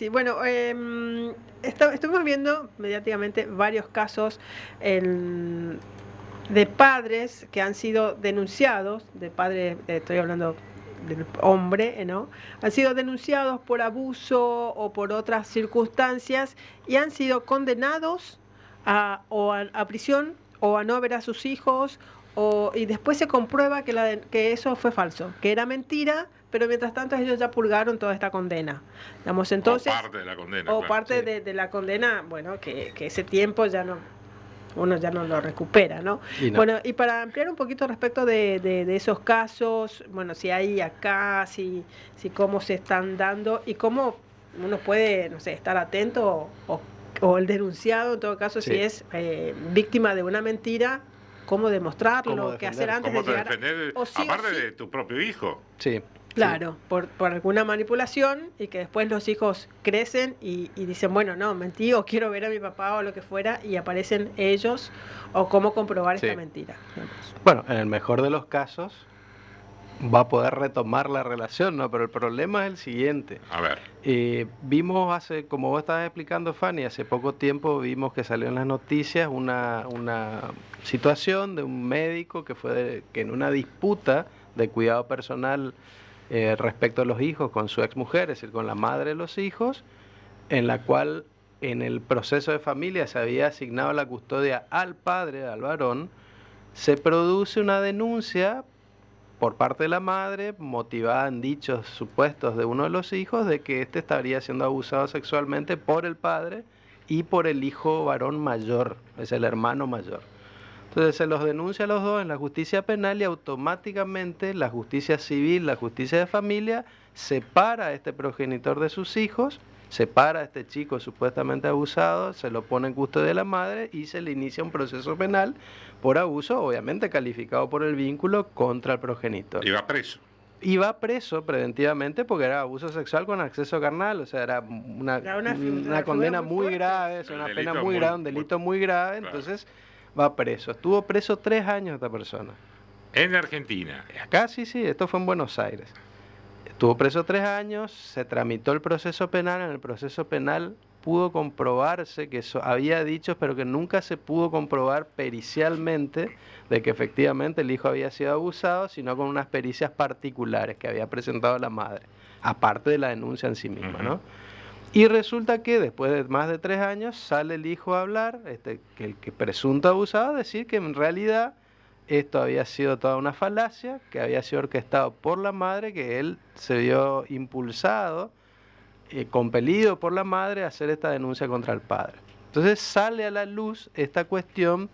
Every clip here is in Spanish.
sí. Bueno, estuvimos viendo mediáticamente varios casos en- de padres que han sido denunciados, de padres, estoy hablando del hombre, ¿no? Han sido denunciados por abuso o por otras circunstancias y han sido condenados a prisión o a no ver a sus hijos y después se comprueba que eso fue falso, que era mentira, pero mientras tanto ellos ya purgaron toda esta condena. Digamos, O entonces, parte de la condena, o claro. parte Sí. de la condena, bueno, que ese tiempo ya no, uno ya no lo recupera, ¿no? Y no. Bueno, y para ampliar un poquito respecto de esos casos, bueno, si hay acá, si cómo se están dando y cómo uno puede, no sé, estar atento o el denunciado, en todo caso, si Sí. es víctima de una mentira, cómo Cómo demostrarlo, qué hacer defender. antes de ¿Cómo te llegar, defendés? o sí o Aparte sí. de tu propio hijo. Sí. Claro, por alguna manipulación y que después los hijos crecen y dicen, bueno, no, mentí o quiero ver a mi papá o lo que fuera y aparecen ellos o cómo comprobar esta Sí. mentira. Digamos. Bueno, en el mejor de los casos va a poder retomar la relación, ¿no? Pero el problema es el siguiente. A ver. Vimos como vos estabas explicando, Fanny, hace poco tiempo vimos que salió en las noticias una situación de un médico que en una disputa de cuidado personal respecto a los hijos con su exmujer, es decir, con la madre de los hijos, en la cual en el proceso de familia se había asignado la custodia al padre, al varón, se produce una denuncia por parte de la madre, motivada en dichos supuestos de uno de los hijos, de que éste estaría siendo abusado sexualmente por el padre y por el hijo varón mayor, es el hermano mayor. Entonces se los denuncia a los dos en la justicia penal y automáticamente la justicia civil, la justicia de familia, separa a este progenitor de sus hijos, separa a este chico supuestamente abusado, se lo pone en custodia de la madre y se le inicia un proceso penal por abuso, obviamente calificado por el vínculo contra el progenitor. Y va preso. Y va preso preventivamente porque era abuso sexual con acceso carnal, o sea, era una condena muy grave, es una pena muy grave, un delito muy grave, claro. entonces va preso. Estuvo preso 3 años esta persona. En Argentina. Acá sí, esto fue en Buenos Aires. Estuvo preso 3 años, se tramitó el proceso penal, en el proceso penal pudo comprobarse que había dichos, pero que nunca se pudo comprobar pericialmente de que efectivamente el hijo había sido abusado, sino con unas pericias particulares que había presentado la madre, aparte de la denuncia en sí misma, ¿no? Y resulta que después de más de 3 años sale el hijo a hablar, que el que presunto abusado, a decir que en realidad esto había sido toda una falacia, que había sido orquestado por la madre, que él se vio impulsado, compelido por la madre a hacer esta denuncia contra el padre. Entonces sale a la luz esta cuestión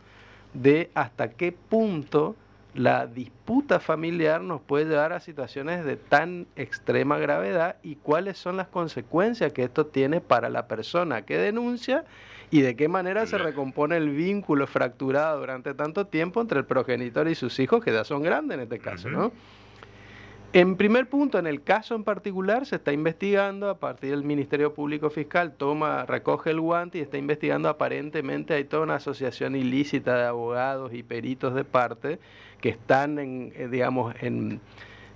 de hasta qué punto la disputa familiar nos puede llevar a situaciones de tan extrema gravedad y cuáles son las consecuencias que esto tiene para la persona que denuncia y de qué manera se recompone el vínculo fracturado durante tanto tiempo entre el progenitor y sus hijos, que ya son grandes en este caso, ¿no? En primer punto, en el caso en particular, se está investigando, a partir del Ministerio Público Fiscal, recoge el guante y está investigando, aparentemente hay toda una asociación ilícita de abogados y peritos de parte que están,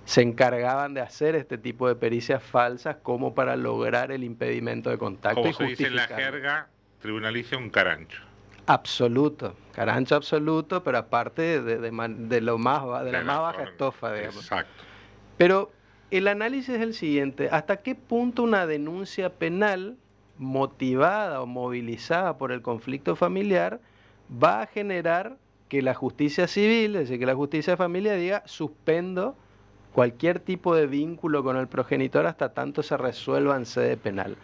se encargaban de hacer este tipo de pericias falsas como para lograr el impedimento de contacto Como y se dice en la justificarlo. jerga tribunalicia, un carancho. Absoluto, carancho absoluto, pero aparte de la más baja estofa, digamos. Exacto. Pero el análisis es el siguiente: ¿hasta qué punto una denuncia penal motivada o movilizada por el conflicto familiar va a generar que la justicia civil, es decir, que la justicia de familia diga suspendo cualquier tipo de vínculo con el progenitor hasta tanto se resuelva en sede penal?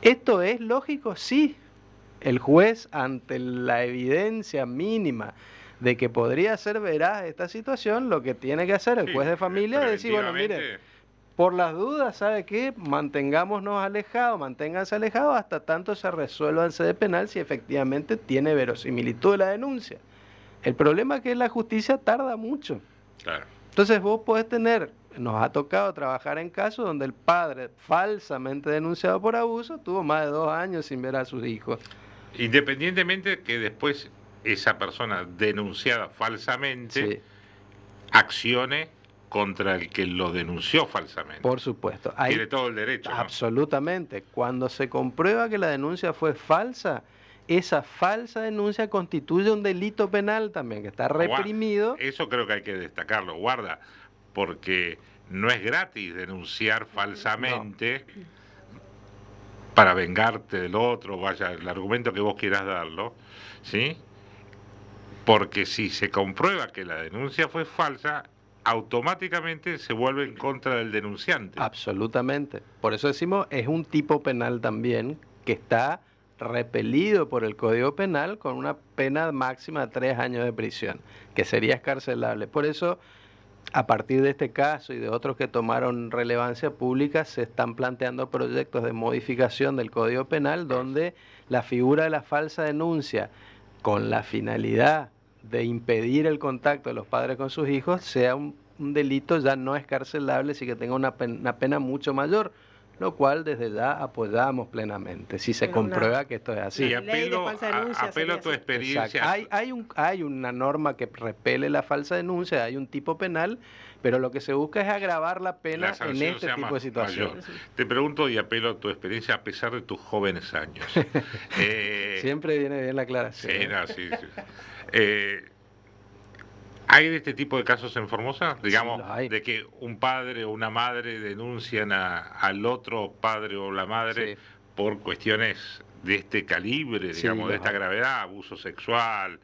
¿Esto es lógico? Sí. El juez, ante la evidencia mínima de que podría ser veraz esta situación, lo que tiene que hacer el juez de familia es decir, bueno, mire, por las dudas, ¿sabe qué? Manténganse alejados hasta tanto se resuelva en sede penal si efectivamente tiene verosimilitud de la denuncia. El problema es que la justicia tarda mucho. Claro. Entonces vos podés nos ha tocado trabajar en casos donde el padre, falsamente denunciado por abuso, tuvo más de 2 años sin ver a sus hijos. Independientemente que después esa persona denunciada falsamente Sí. accione contra el que lo denunció falsamente. Por supuesto. Tiene todo el derecho, ¿no? Absolutamente. Cuando se comprueba que la denuncia fue falsa, esa falsa denuncia constituye un delito penal también, que está reprimido. Eso creo que hay que destacarlo, guarda, porque no es gratis denunciar falsamente para vengarte del otro, vaya, el argumento que vos quieras darlo, ¿sí? Porque si se comprueba que la denuncia fue falsa, automáticamente se vuelve en contra del denunciante. Absolutamente. Por eso decimos, es un tipo penal también que está repelido por el Código Penal con una pena máxima de 3 años de prisión, que sería escarcelable. Por eso, a partir de este caso y de otros que tomaron relevancia pública, se están planteando proyectos de modificación del Código Penal donde la figura de la falsa denuncia, con la finalidad de impedir el contacto de los padres con sus hijos, sea un delito ya no escarcelable, sino que tenga una pena mucho mayor, lo cual desde ya apoyamos plenamente, si se comprueba que esto es así. Y apelo a tu experiencia. Hay una norma que repele la falsa denuncia, hay un tipo penal, pero lo que se busca es agravar la pena en este tipo de situaciones. Te pregunto y apelo a tu experiencia a pesar de tus jóvenes años. Siempre viene bien la aclaración. Sí, no, sí. ¿Hay de este tipo de casos en Formosa? Digamos, sí, de que un padre o una madre denuncian al otro padre o la madre por cuestiones de este calibre, digamos, de esta gravedad, abuso sexual,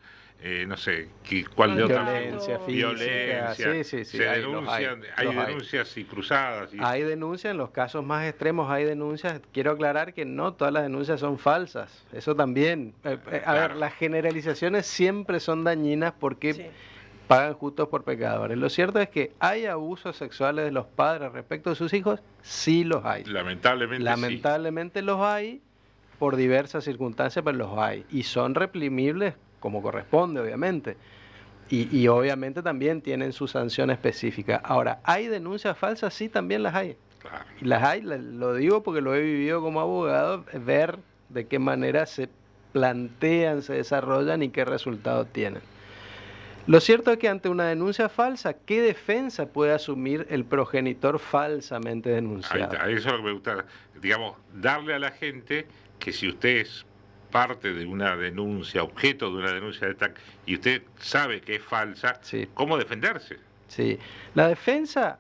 no sé, ¿cuál de otra? Violencia física. Violencia. Sí. Se denuncian, hay denuncias y cruzadas. Hay denuncias, en los casos más extremos hay denuncias. Quiero aclarar que no todas las denuncias son falsas. Eso también. A ver, las generalizaciones siempre son dañinas porque pagan justos por pecadores. Lo cierto es que hay abusos sexuales de los padres respecto de sus hijos, sí los hay. Lamentablemente los hay por diversas circunstancias, pero los hay. Y son reprimibles como corresponde, obviamente. Y obviamente también tienen su sanción específica. Ahora, ¿hay denuncias falsas? Sí, también las hay. Claro. Y las hay, lo digo porque lo he vivido como abogado, ver de qué manera se plantean, se desarrollan y qué resultados tienen. Lo cierto es que ante una denuncia falsa, ¿qué defensa puede asumir el progenitor falsamente denunciado? Ahí está, eso es lo que me gusta, digamos, darle a la gente que si usted es parte de una denuncia, objeto de una denuncia de esta, y usted sabe que es falsa, ¿cómo defenderse? Sí, la defensa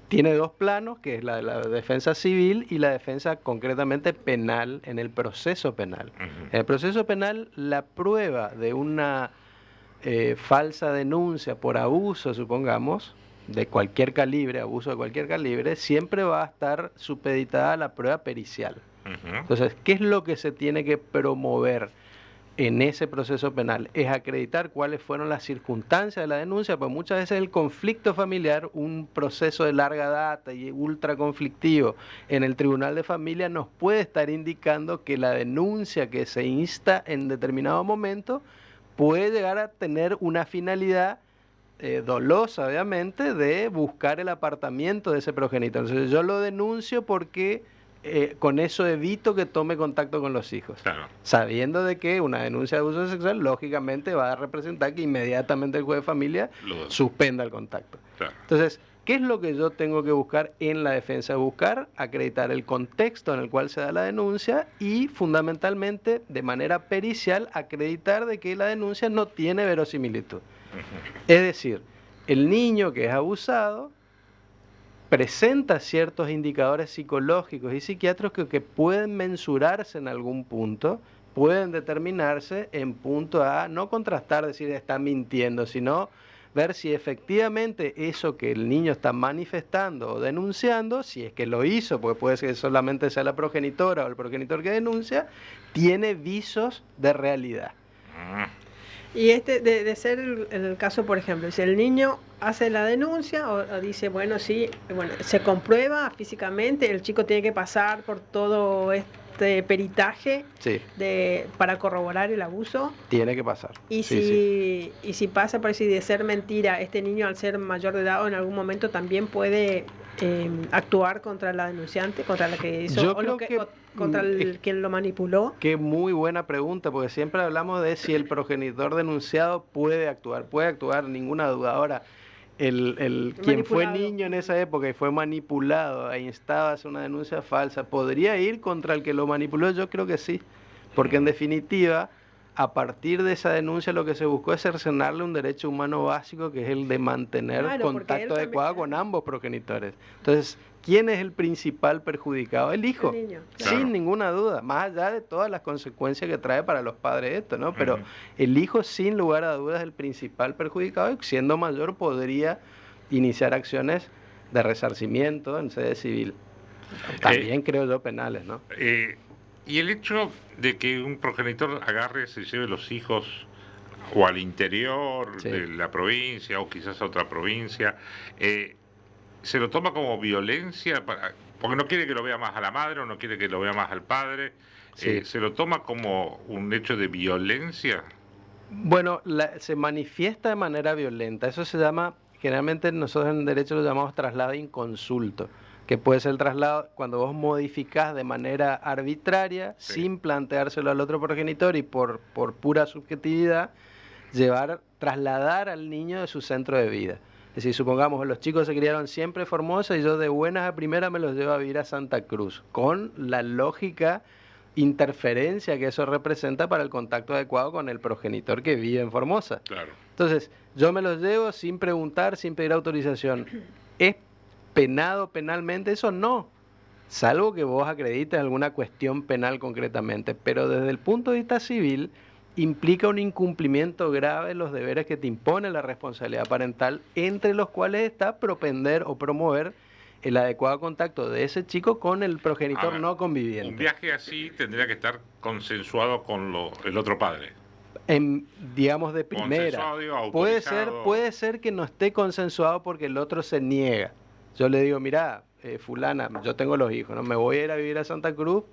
tiene dos planos, que es la defensa civil y la defensa concretamente penal en el proceso penal. En el proceso penal, la prueba de una falsa denuncia por abuso, supongamos, de cualquier calibre, abuso de cualquier calibre, siempre va a estar supeditada a la prueba pericial. Entonces, ¿qué es lo que se tiene que promover en ese proceso penal? Es acreditar cuáles fueron las circunstancias de la denuncia, pues muchas veces el conflicto familiar, un proceso de larga data y ultra conflictivo en el tribunal de familia, nos puede estar indicando que la denuncia que se insta en determinado momento puede llegar a tener una finalidad dolosa, obviamente, de buscar el apartamiento de ese progenitor. Entonces yo lo denuncio porque con eso evito que tome contacto con los hijos. Claro. Sabiendo de que una denuncia de abuso sexual, lógicamente, va a representar que inmediatamente el juez de familia suspenda el contacto. Claro. Entonces, ¿qué es lo que yo tengo que buscar en la defensa? Buscar acreditar el contexto en el cual se da la denuncia y, fundamentalmente, de manera pericial, acreditar de que la denuncia no tiene verosimilitud. Es decir, el niño que es abusado presenta ciertos indicadores psicológicos y psiquiátricos que pueden mensurarse en algún punto, pueden determinarse en punto a no contrastar, decir está mintiendo, sino ver si efectivamente eso que el niño está manifestando o denunciando, si es que lo hizo, porque puede ser que solamente sea la progenitora o el progenitor que denuncia, tiene visos de realidad. Y de ser el caso, por ejemplo, si el niño hace la denuncia o dice, bueno, sí, bueno, se comprueba físicamente, el chico tiene que pasar por todo este peritaje para corroborar el abuso. Tiene que pasar. Y si pasa por si de ser mentira, este niño al ser mayor de edad o en algún momento también puede actuar contra la denunciante, contra la que hizo, contra quien lo manipuló. Qué muy buena pregunta, porque siempre hablamos de si el progenitor denunciado puede actuar, ninguna duda. Ahora, quien fue Manipulado. niño en esa época y fue manipulado e instaba a hacer una denuncia falsa, ¿podría ir contra el que lo manipuló? Yo creo que sí, porque en definitiva, a partir de esa denuncia lo que se buscó es cercenarle un derecho humano básico, que es el de mantener Claro, porque él contacto también, adecuado con ambos progenitores. Entonces, ¿quién es el principal perjudicado? El hijo, el niño, claro. sin ninguna duda, más allá de todas las consecuencias que trae para los padres esto, ¿no? Pero Ujú. el hijo, sin lugar a dudas, es el principal perjudicado, y siendo mayor podría iniciar acciones de resarcimiento en sede civil. También creo yo penales, ¿no? Y el hecho de que un progenitor agarre, se lleve los hijos o al interior Sí. de la provincia o quizás a otra provincia, se lo toma como violencia, porque no quiere que lo vea más a la madre o no quiere que lo vea más al padre, Sí. se lo toma como un hecho de violencia. Bueno, se manifiesta de manera violenta. Eso se llama, generalmente nosotros en derecho lo llamamos traslado inconsulto, que puede ser el traslado cuando vos modificás de manera arbitraria, Sí. sin planteárselo al otro progenitor y por pura subjetividad, trasladar al niño de su centro de vida. Es decir, supongamos, los chicos se criaron siempre en Formosa y yo de buenas a primeras me los llevo a vivir a Santa Cruz, con la lógica interferencia que eso representa para el contacto adecuado con el progenitor que vive en Formosa. Claro. Entonces, yo me los llevo sin preguntar, sin pedir autorización. ¿Es penado penalmente? Eso no, salvo que vos acredites alguna cuestión penal concretamente, pero desde el punto de vista civil implica un incumplimiento grave de los deberes que te impone la responsabilidad parental, entre los cuales está propender o promover el adecuado contacto de ese chico con el progenitor Ahora, no conviviente. Un viaje así tendría que estar consensuado con el otro padre. Digamos de primera. Consensuado, digo, Puede autorizado. ser que no esté consensuado porque el otro se niega. Yo le digo, mira, fulana, yo tengo los hijos, ¿no? Me voy a ir a vivir a Santa Cruz,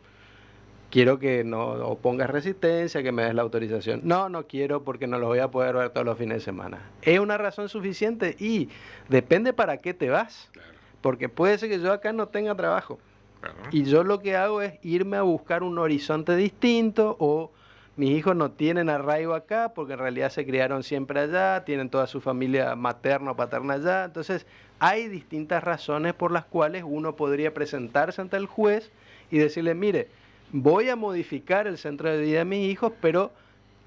quiero que no opongas resistencia, que me des la autorización. No, no quiero porque no los voy a poder ver todos los fines de semana. Es una razón suficiente y depende para qué te vas. Claro, Porque puede ser que yo acá no tenga trabajo. claro. Y yo lo que hago es irme a buscar un horizonte distinto, o mis hijos no tienen arraigo acá porque en realidad se criaron siempre allá, tienen toda su familia materna o paterna allá. Entonces hay distintas razones por las cuales uno podría presentarse ante el juez y decirle, mire, voy a modificar el centro de vida de mis hijos,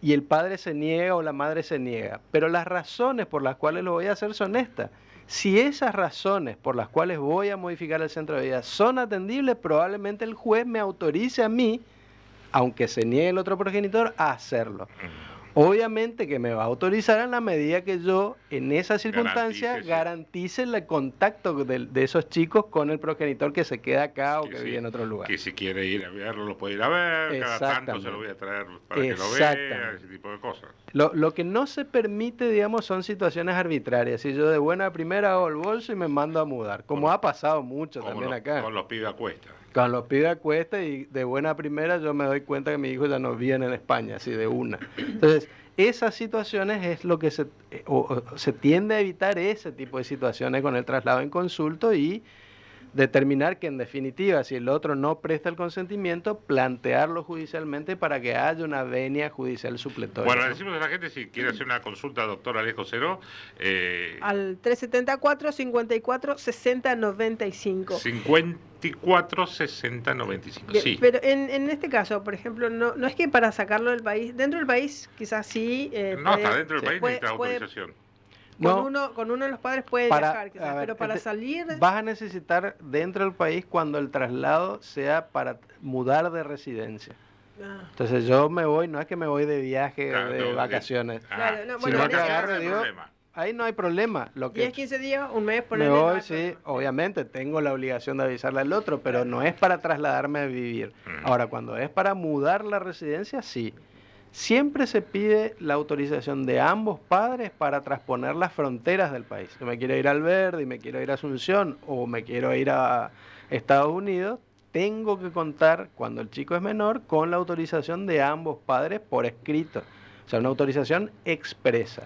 y el padre se niega o la madre se niega. Pero las razones por las cuales lo voy a hacer son estas. Si esas razones por las cuales voy a modificar el centro de vida son atendibles, probablemente el juez me autorice a mí, aunque se niegue el otro progenitor, a hacerlo. Obviamente que me va a autorizar en la medida que yo, en esa circunstancia, garantice el contacto de esos chicos con el progenitor que se queda acá o que vive en otro lugar. Que si quiere ir a verlo, lo puede ir a ver, cada tanto se lo voy a traer para que lo vea, ese tipo de cosas. Lo que no se permite, digamos, son situaciones arbitrarias. Si yo de buena primera hago el bolso y me mando a mudar, como ha pasado mucho también acá. Con los pibes a cuesta. Con los pibes a cuesta, y de buena primera yo me doy cuenta que mi hijo ya no viene en España, así de una. Entonces, esas situaciones es lo que se tiende a evitar, ese tipo de situaciones con el traslado en consulto, y determinar que en definitiva, si el otro no presta el consentimiento, plantearlo judicialmente para que haya una venia judicial supletoria. Bueno, le decimos a la gente, si quiere hacer una consulta, doctor Alejo Ceró, al 374 54 60 95. 54 60 95. Bien, sí. Pero en este caso, por ejemplo, no es que para sacarlo del país, dentro del país quizás sí. No, hasta dentro del país necesita autorización. Con uno de los padres puede viajar, quizás, pero para salir... Vas a necesitar dentro del país cuando el traslado sea para mudar de residencia. Entonces yo me voy, no es que me voy de viaje, de vacaciones. Sino que agarro, digo, ahí no hay problema. 10, 15 días, un mes, ponerle. Me voy, sí, obviamente tengo la obligación de avisarle al otro, pero no es para trasladarme a vivir. Ahora, cuando es para mudar la residencia, sí. Siempre se pide la autorización de ambos padres para trasponer las fronteras del país. Si me quiero ir al Verde y me quiero ir a Asunción, o me quiero ir a Estados Unidos, tengo que contar, cuando el chico es menor, con la autorización de ambos padres por escrito. O sea, una autorización expresa.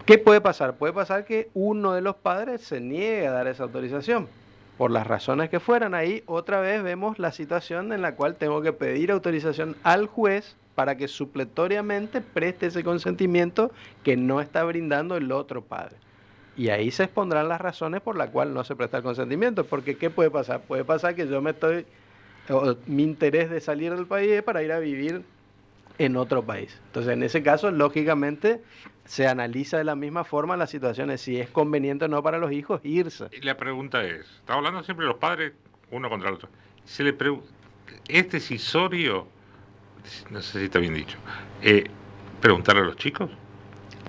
¿Qué puede pasar? Puede pasar que uno de los padres se niegue a dar esa autorización, por las razones que fueran. Ahí otra vez vemos la situación en la cual tengo que pedir autorización al juez para que supletoriamente preste ese consentimiento que no está brindando el otro padre. Y ahí se expondrán las razones por las cuales no se presta el consentimiento. Porque ¿qué puede pasar? Puede pasar que mi interés de salir del país es para ir a vivir en otro país. Entonces, en ese caso, lógicamente, se analiza de la misma forma las situaciones, si es conveniente o no para los hijos irse. Y la pregunta es, estamos hablando siempre de los padres, uno contra el otro. ¿Es decisorio, no sé si está bien dicho, preguntarle a los chicos?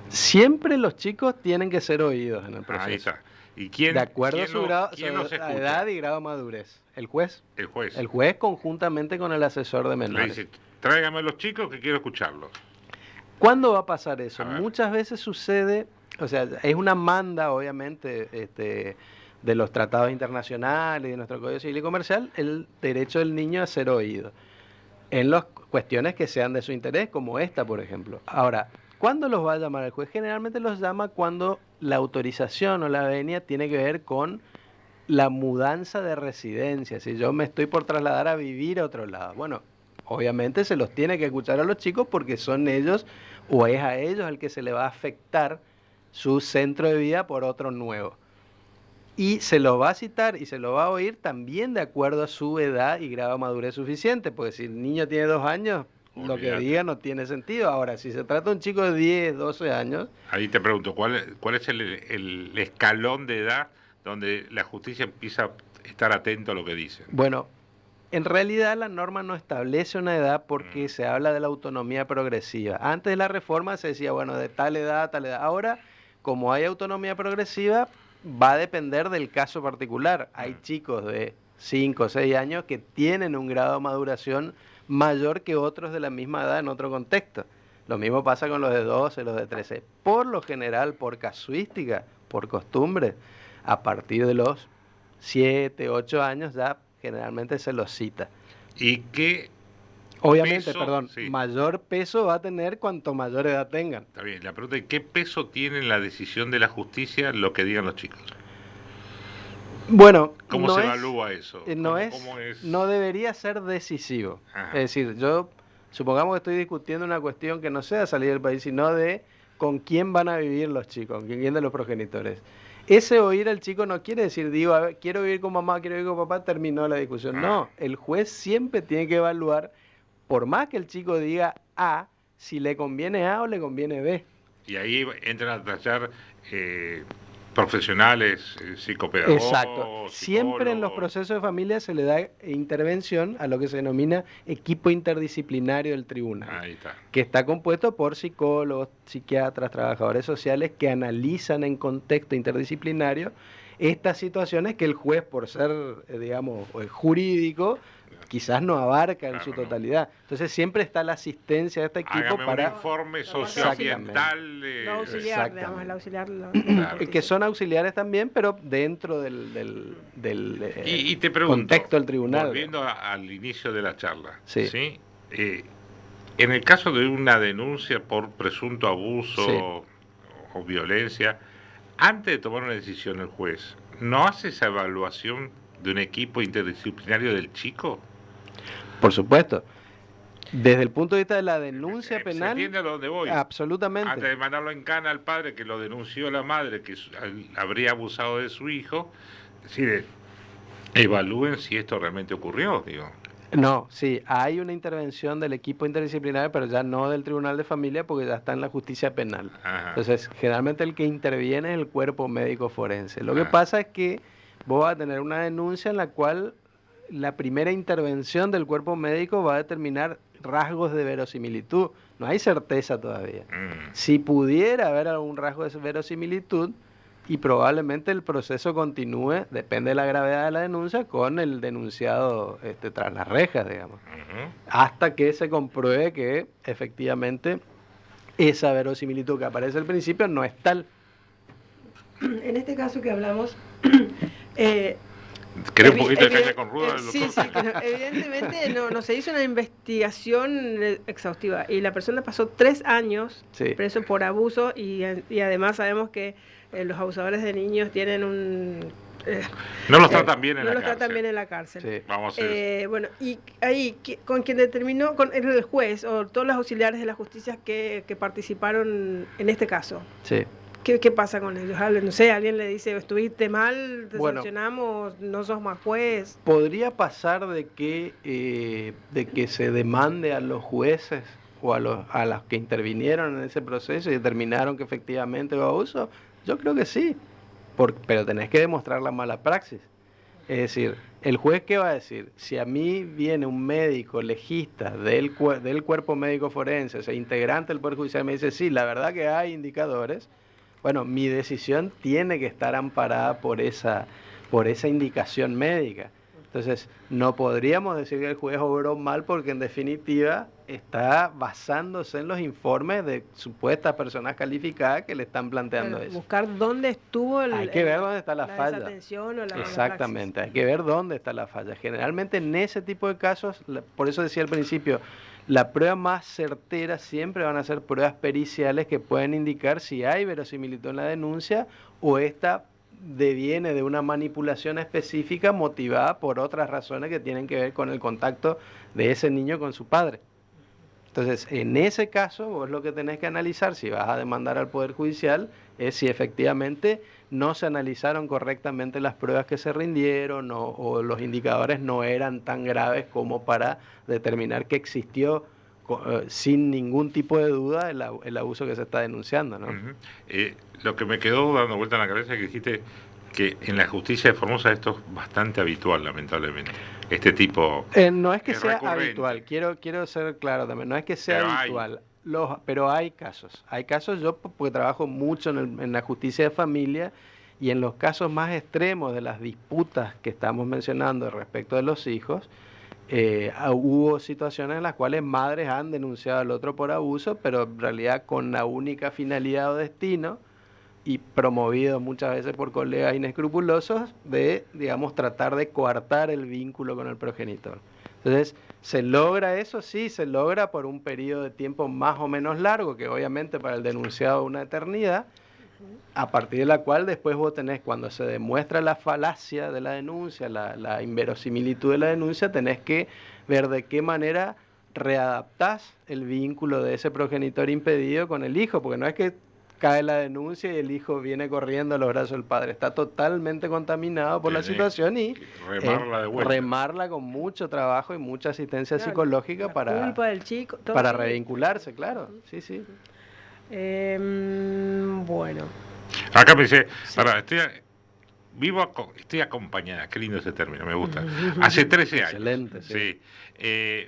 Siempre los chicos tienen que ser oídos en el proceso. Ahí está. ¿Y quién, de acuerdo a su grado, edad y grado de madurez. ¿El juez? El juez. El juez conjuntamente con el asesor de menores. Le dice, tráigame a los chicos que quiero escucharlos. ¿Cuándo va a pasar eso? Muchas veces sucede, o sea, es una manda, obviamente, de los tratados internacionales y de nuestro Código Civil y Comercial, el derecho del niño a ser oído. En las cuestiones que sean de su interés, como esta, por ejemplo. Ahora, ¿cuándo los va a llamar el juez? Generalmente los llama cuando la autorización o la venia tiene que ver con la mudanza de residencia. Si yo me estoy por trasladar a vivir a otro lado. Bueno, obviamente se los tiene que escuchar a los chicos porque son ellos o es a ellos el que se le va a afectar su centro de vida por otro nuevo. Y se lo va a citar y se lo va a oír también de acuerdo a su edad y grado de madurez suficiente, porque si el niño tiene 2 años, lo que diga no tiene sentido. Ahora, si se trata de un chico de 10, 12 años... Ahí te pregunto, ¿cuál es el escalón de edad donde la justicia empieza a estar atento a lo que dice? Bueno, en realidad la norma no establece una edad porque se habla de la autonomía progresiva. Antes de la reforma se decía, bueno, de tal edad a tal edad. Ahora, como hay autonomía progresiva, va a depender del caso particular. Hay chicos de 5 o 6 años que tienen un grado de maduración mayor que otros de la misma edad en otro contexto. Lo mismo pasa con los de 12, los de 13. Por lo general, por casuística, por costumbre, a partir de los 7, 8 años ya generalmente se los cita. ¿Y qué Obviamente, peso, mayor peso va a tener cuanto mayor edad tengan. Está bien, la pregunta es, ¿qué peso tiene en la decisión de la justicia lo que digan los chicos? Bueno, ¿cómo se evalúa eso? No debería ser decisivo. Ajá. Es decir, yo supongamos que estoy discutiendo una cuestión que no sea salir del país, sino de con quién van a vivir los chicos, con quién de los progenitores. Ese oír al chico no quiere decir, digo, a ver, quiero vivir con mamá, quiero vivir con papá, terminó la discusión. No, el juez siempre tiene que evaluar, por más que el chico diga A, si le conviene A o le conviene B. Y ahí entran a tallar profesionales, psicopedagogos. Exacto. Siempre en los procesos de familia se le da intervención a lo que se denomina equipo interdisciplinario del tribunal. Ahí está. Que está compuesto por psicólogos, psiquiatras, trabajadores sociales que analizan en contexto interdisciplinario estas situaciones que el juez, por ser, digamos, jurídico, quizás no abarca en su totalidad. Entonces siempre está la asistencia de este equipo para... un informe socioambiental. Lo auxiliar, digamos, el auxiliar. Que son auxiliares también, pero dentro del y te pregunto, contexto del tribunal. Volviendo al inicio de la charla, ¿sí? En el caso de una denuncia por presunto abuso o violencia, antes de tomar una decisión el juez, ¿no hace esa evaluación de un equipo interdisciplinario del chico? Por supuesto. Desde el punto de vista de la denuncia penal... ¿Se entiende a dónde voy? Absolutamente. Antes de mandarlo en cana al padre que lo denunció la madre, que habría abusado de su hijo, es decir, evalúen si esto realmente ocurrió, digo. No, sí, hay una intervención del equipo interdisciplinario, pero ya no del Tribunal de Familia porque ya está en la justicia penal. Ajá. Entonces, generalmente el que interviene es el cuerpo médico forense. Lo que pasa es que vos vas a tener una denuncia en la cual la primera intervención del cuerpo médico va a determinar rasgos de verosimilitud. No hay certeza todavía. Si pudiera haber algún rasgo de verosimilitud, y probablemente el proceso continúe, depende de la gravedad de la denuncia, con el denunciado tras las rejas, digamos. Hasta que se compruebe que efectivamente esa verosimilitud que aparece al principio no es tal. En este caso que hablamos... ¿Querés un poquito de caña con ruda? Sí, evidentemente no se hizo una investigación exhaustiva y la persona pasó 3 años preso por abuso y además sabemos que los abusadores de niños tienen un... no los tratan bien en la cárcel. No los tratan bien en la cárcel. Sí. Vamos a ver. Bueno, y ahí, con quien determinó, con el juez o todos los auxiliares de la justicia que participaron en este caso. Sí. ¿Qué pasa con ellos? No sé, alguien le dice, estuviste mal, te Bueno, sancionamos, no sos más juez. podría pasar de que se demande a los jueces o a los que intervinieron en ese proceso y determinaron que efectivamente hubo abuso. Yo creo que sí, pero tenés que demostrar la mala praxis. Es decir, el juez, ¿qué va a decir? Si a mí viene un médico legista del cuerpo médico forense, o sea, integrante del Poder Judicial, y me dice, sí, la verdad que hay indicadores, bueno, mi decisión tiene que estar amparada por esa indicación médica. Entonces, no podríamos decir que el juez obró mal porque en definitiva está basándose en los informes de supuestas personas calificadas que le están planteando Claro, eso. buscar dónde estuvo Hay que ver dónde está la falla. desatención o la mala Exactamente, hay praxis. que ver dónde está la falla. Generalmente en ese tipo de casos, por eso decía al principio, la prueba más certera siempre van a ser pruebas periciales que pueden indicar si hay verosimilitud en la denuncia o esta deviene de una manipulación específica motivada por otras razones que tienen que ver con el contacto de ese niño con su padre. Entonces, en ese caso, vos lo que tenés que analizar, si vas a demandar al Poder Judicial, es si efectivamente no se analizaron correctamente las pruebas que se rindieron o los indicadores no eran tan graves como para determinar que existió sin ningún tipo de duda el abuso que se está denunciando, ¿no? Lo que me quedó dando vuelta en la cabeza es que dijiste que en la justicia de Formosa esto es bastante habitual, lamentablemente. Este tipo no es que sea recurrente. habitual, quiero ser claro también, no es que sea Pero habitual, pero hay casos, yo porque trabajo mucho en la justicia de familia y en los casos más extremos de las disputas que estamos mencionando respecto de los hijos, hubo situaciones en las cuales madres han denunciado al otro por abuso, pero en realidad con la única finalidad o destino y promovido muchas veces por colegas inescrupulosos de, digamos, tratar de coartar el vínculo con el progenitor. Entonces, ¿se logra eso? Sí, se logra por un periodo de tiempo más o menos largo, que obviamente para el denunciado es una eternidad, a partir de la cual después vos tenés, cuando se demuestra la falacia de la denuncia, la inverosimilitud de la denuncia, tenés que ver de qué manera readaptás el vínculo de ese progenitor impedido con el hijo, porque no es que cae la denuncia y el hijo viene corriendo a los brazos del padre, está totalmente contaminado por la situación y remarla de vuelta. Remarla con mucho trabajo y mucha asistencia Claro, psicológica la para, culpa del chico, todo para así. revincularse, claro, sí, sí. Bueno. Acá me dice, Sí. pará, estoy acompañada, qué lindo ese término, me gusta. Hace 13 años. Excelente, sí.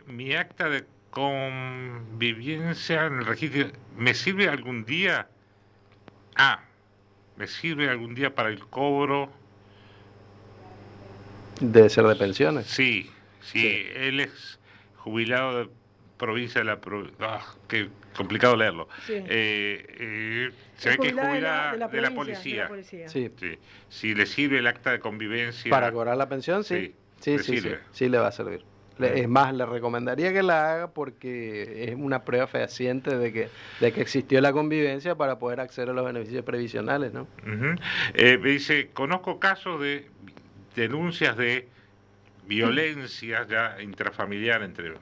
Mi acta de convivencia en el registro, ¿me sirve algún día? ¿Me sirve algún día para el cobro? Debe ser de pensiones. Sí. Él es jubilado de provincia de la qué complicado leerlo. Sí. Se ve que es jubilada de la policía. Sí. Si le sirve el acta de convivencia. Para cobrar la pensión, sí. Sí, le va a servir. Es más, le recomendaría que la haga porque es una prueba fehaciente de que existió la convivencia para poder acceder a los beneficios previsionales, ¿no? Me dice, conozco casos de denuncias de violencia ya intrafamiliar entre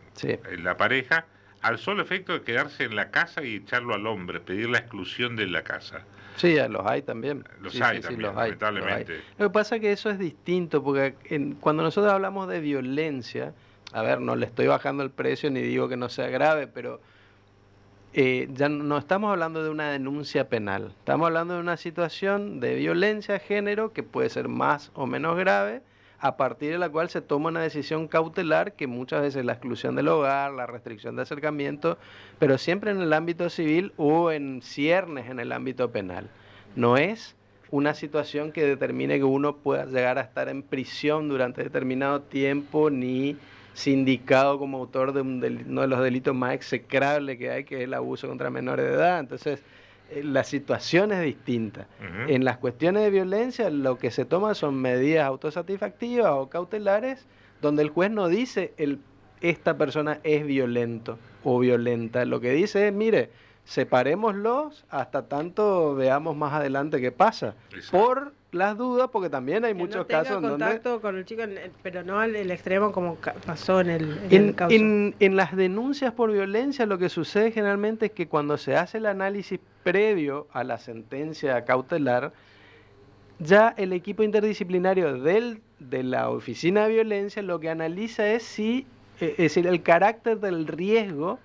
la pareja, al solo efecto de quedarse en la casa y echarlo al hombre, pedir la exclusión de la casa. Sí, los hay también. Los hay también, lamentablemente. Lo que pasa es que eso es distinto, porque cuando nosotros hablamos de violencia, a ver, no le estoy bajando el precio ni digo que no sea grave, pero ya no estamos hablando de una denuncia penal, estamos hablando de una situación de violencia de género que puede ser más o menos grave, a partir de la cual se toma una decisión cautelar, que muchas veces es la exclusión del hogar, la restricción de acercamiento, pero siempre en el ámbito civil o en ciernes en el ámbito penal. No es una situación que determine que uno pueda llegar a estar en prisión durante determinado tiempo, ni sindicado como autor de uno de los delitos más execrables que hay, que es el abuso contra menores de edad. Entonces, la situación es distinta. En las cuestiones de violencia, lo que se toma son medidas autosatisfactivas o cautelares, donde el juez no dice esta persona es violento o violenta. Lo que dice es, mire, separémoslos hasta tanto veamos más adelante qué pasa. Exacto. Por las dudas, porque también hay Que muchos no tenga casos en donde... contacto con el chico, pero no al extremo como pasó en el caso. En las denuncias por violencia lo que sucede generalmente es que cuando se hace el análisis previo a la sentencia cautelar, ya el equipo interdisciplinario de la oficina de violencia lo que analiza es si, es decir, el carácter del riesgo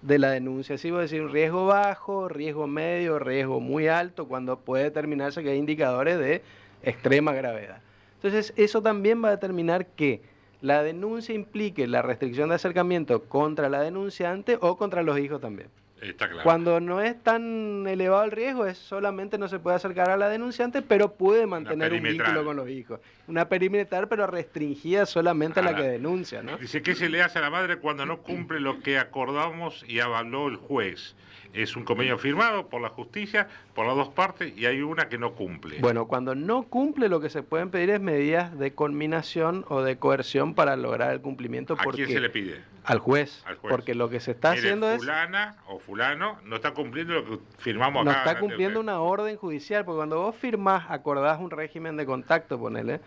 de la denuncia. Si voy a decir un riesgo bajo, riesgo medio, riesgo muy alto, cuando puede determinarse que hay indicadores de extrema gravedad. Entonces, eso también va a determinar que la denuncia implique la restricción de acercamiento contra la denunciante o contra los hijos también. Está claro. Cuando no es tan elevado el riesgo, es solamente no se puede acercar a la denunciante, pero puede mantener un vínculo con los hijos. Una perimetral, pero restringida solamente a la que denuncia, ¿no? Dice, ¿qué se le hace a la madre cuando no cumple lo que acordamos y avaló el juez? Es un convenio firmado por la justicia, por las dos partes, y hay una que no cumple. Bueno, cuando no cumple, lo que se pueden pedir es medidas de conminación o de coerción para lograr el cumplimiento. ¿A quién se le pide? Al juez. Al juez. Porque lo que se está haciendo es... fulana o fulano no está cumpliendo lo que firmamos acá. No está cumpliendo una orden judicial, porque cuando vos firmás, acordás un régimen de contacto, ponele,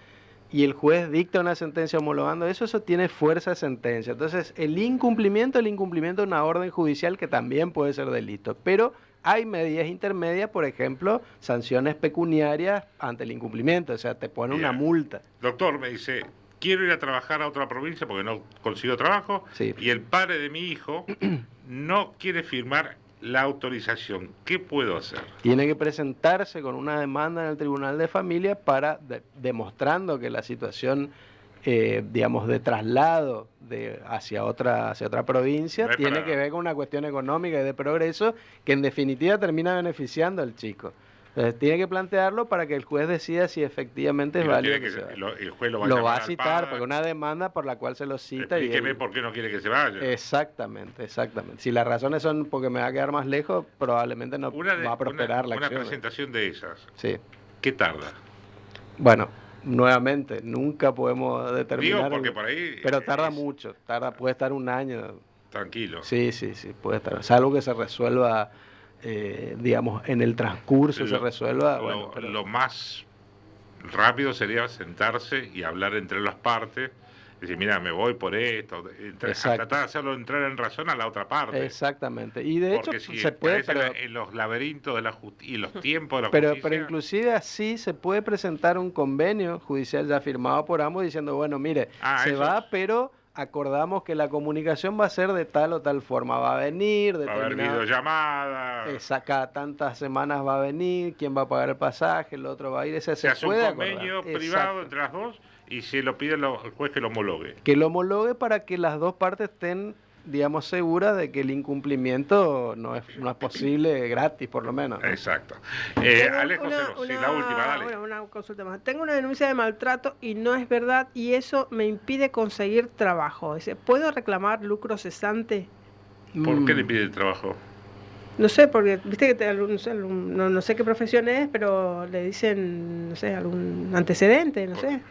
y el juez dicta una sentencia homologando eso tiene fuerza de sentencia. Entonces, el incumplimiento de una orden judicial que también puede ser delito, pero hay medidas intermedias, por ejemplo, sanciones pecuniarias ante el incumplimiento, o sea, te pone una multa. Doctor, me dice, quiero ir a trabajar a otra provincia porque no consigo trabajo, y el padre de mi hijo no quiere firmar la autorización. ¿Qué puedo hacer? Tiene que presentarse con una demanda en el Tribunal de Familia para demostrando que la situación, digamos, de traslado hacia otra provincia tiene que ver con una cuestión económica y de progreso que en definitiva termina beneficiando al chico. Entonces tiene que plantearlo para que el juez decida si efectivamente es válido que se vaya. El juez lo va a citar, porque una demanda por la cual se lo cita. Explíqueme por qué no quiere que se vaya. Exactamente. Si las razones son porque me va a quedar más lejos, probablemente no va a prosperar la acción. Una presentación de esas. Sí. ¿Qué tarda? Bueno, nuevamente, nunca podemos determinar. Digo, porque por ahí... Pero tarda mucho, puede estar un año. Tranquilo. Sí, puede estar. Salvo que se resuelva... digamos, en el transcurso se resuelva. Lo más rápido sería sentarse y hablar entre las partes, decir, mira, me voy por esto, tratar de hacerlo entrar en razón a la otra parte. Exactamente, y de hecho si se puede... en los laberintos de y los tiempos de la justicia... Pero inclusive así se puede presentar un convenio judicial ya firmado por ambos diciendo, bueno, mire, pero... acordamos que la comunicación va a ser de tal o tal forma, va a venir, va a haber videollamadas, cada tantas semanas va a venir, quién va a pagar el pasaje, el otro va a ir, se hace un convenio privado entre las dos y se lo pide el juez que lo homologue. Que lo homologue para que las dos partes estén, digamos, seguras de que el incumplimiento no es posible gratis, por lo menos, ¿no? Exacto. Alejo, la última, dale. Una consulta más. Tengo una denuncia de maltrato y no es verdad y eso me impide conseguir trabajo. ¿Puedo reclamar lucro cesante? ¿Por qué le pide el trabajo? No sé, porque viste que no sé qué profesión es, pero le dicen, no sé, algún antecedente, no sé.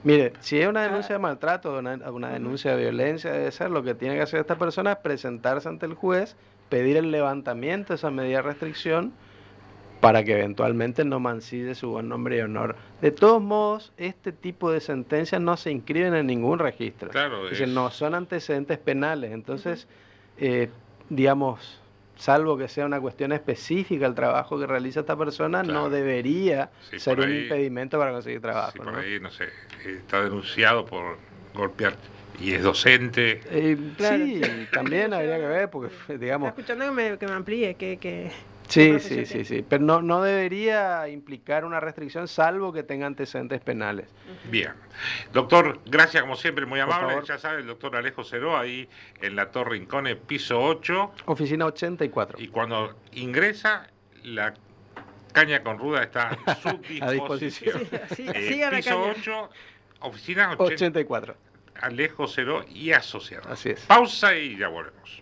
Mire, si es una denuncia de maltrato, una denuncia de violencia, debe ser, lo que tiene que hacer esta persona es presentarse ante el juez, pedir el levantamiento de esa medida de restricción para que eventualmente no mancille su buen nombre y honor. De todos modos, este tipo de sentencias no se inscriben en ningún registro. Claro, es decir, no son antecedentes penales. Entonces, digamos, salvo que sea una cuestión específica el trabajo que realiza esta persona, no debería ser un impedimento para conseguir trabajo. Por ahí, no sé, está denunciado por golpear y es docente. Sí, también habría que ver, porque, digamos... Está escuchando que me amplíe, Sí, pero no debería implicar una restricción, salvo que tenga antecedentes penales. Bien. Doctor, gracias como siempre, muy amable. Ya sabe, el doctor Alejo Ceró, ahí en la Torre Rincone, piso 8. Oficina 84. Y cuando ingresa, la caña con ruda está a su disposición. A disposición. Piso 8, oficina 84. Alejo Ceró y asociados. Así es. Pausa y ya volvemos.